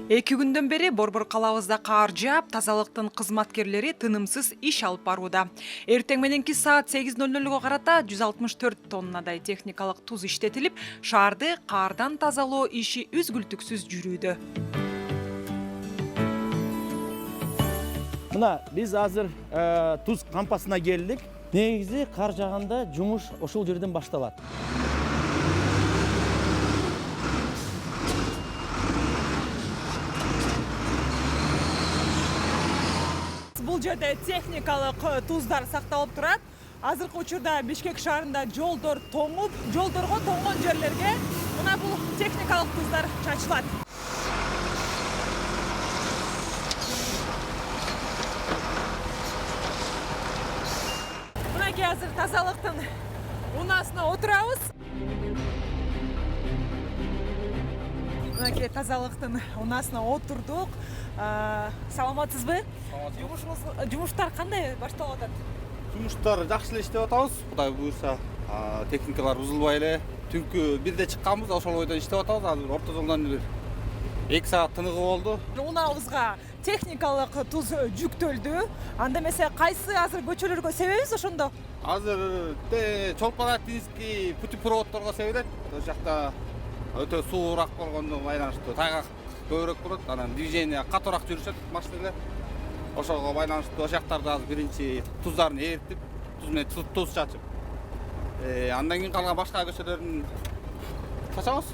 2 күндөн бери Борбор калабызда каар жаап, тазалыктын кызматкерлери тынымсыз иш алып барууда. Эртең мененки саат 8:00 карата 164 тоннадай техникалык туз иштетилип, шаарды каардан тазалоо иши үзгүлтүксүз жүрүүдө. Мына биз азыр туз кампасына келдик. Негизи кар жааганда жумуш ошол жерден башталат. Бул жерде техникалык туздар сакталып турат. Азыркы учурда Бишкек шаарында жолдор тоңуп, жолдорго тоңгон жерлерге мына бул техникалык туздар чачылат. Мынакей азыр тазалыктын унаасына отурабыз. Мынакей тазалыктын унаасына отурдук. Саламатсызбы? Жумуштар кандай башталып атат? Жумуштар жакшы эле иштеп атабыз. Кудай буйрса, техникалар бузулбай эле. Түнкү бирде чыкканбыз, ошол бойдон иштеп атабыз. Азыр орто жолдон бир 2 саат тыныгы болду. Унаабызга техникалык туз жүктөлдү. Анда эмесе кайсы азыр көчөлөргө себебиз ошондо? Азыр Чолпан-Артинский путепроводторго себелет. Ошол жакта өтө суураак болгондо байланыштуу тайгак көбүрөөк болот. Анан движение катуураак жүрүшөт машиналар. Ошого байланыштуу ошол жактарда азыр биринчи туздарын эритип, туз менен туз чачып, андан кийин калган башка көчөлөрдүн чачабыз.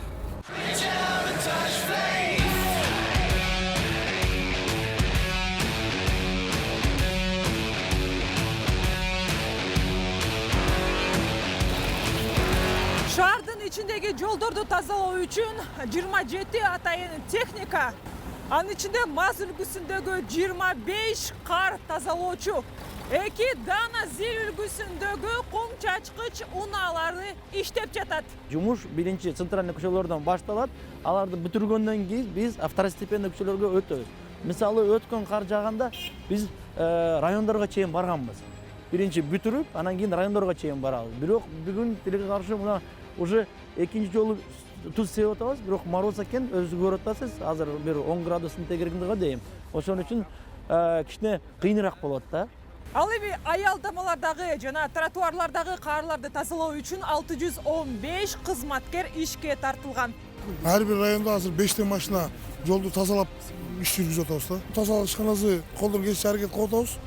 Шаардын ичиндеги жолдорду тазалоо үчүн 27 атайын техника, анын ичинде МАЗ үлгүсүндөгү 25 кар тазалоочу, 2 Дана Зил үлгүсүндөгү кум чачкыч унаалары иштеп жатат. Жумуш биринчи центральный көчөлөрдөн башталат. Аларды бүтүргөндөн кийин биз второстепенный көчөлөргө өтөбүз. Мисалы өткөн кар жааганда биз райондорго чейин барганбыз. Биринчи бүтүрүп, анан кийин райондорго чейин барабыз. Бирок бүгүн тилекке каршы мына уже экинчи жолу туз себип атабыз. Бирок мороз экен, өзү көрүп атасыз, азыр бир 10 градустун тегерегинде дейм. Ошон үчүн кичине кыйыныраак болот да. Ал эми аялдамалардагы жана тротуарлардагы карларды тазалоо үчүн 615 кызматкер ишке тартылган. Ар бир районда азыр 5 машина жолду тазалап иш жүргүзүп атабыз да. Тазалоо ишканасы колдон келишинче аракет кылып атабыз.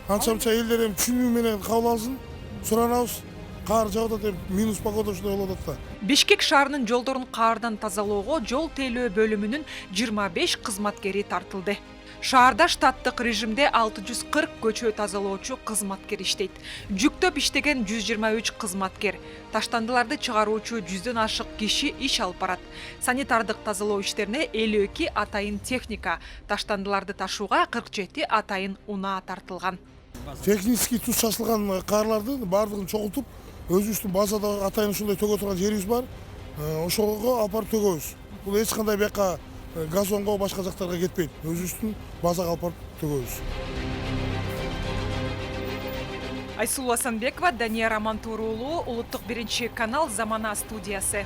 Анча-мынча элдер эми түшүнүү менен кабыл алсын, суранабыз. Кар жаап атат, минус погода ушундай болуп атат да. Бишкек шаарынын жолдорун каардан тазалоого жол тейлөө бөлүмүнүн 25 кызматкери тартылды. Шаарда штаттык режимде 640 көчө тазалоочу кызматкер иштейт. Жүктөп иштеген 123 кызматкер, таштандыларды чыгаруучу 100дөн ашык киши иш алып барат. Санитардык тазалоо иштерине 52 атайын техника, таштандыларды ташууга 47 атайын унаа тартылган. Технический туз чачылган карларды баардыгын чогултуп, өзүбүздүн базада атайын ушундай төгө турган жерибиз бар. Ошого алып барып төгөбүз. Бул эч кандай бияка газонго башка жактарга кетпейт. Өзүбүздүн базага алып барып төгөбүз. Айсулуу Асанбекова, Данияр Амантур уулу, Улуттук биринчи канал, Замана студиясы.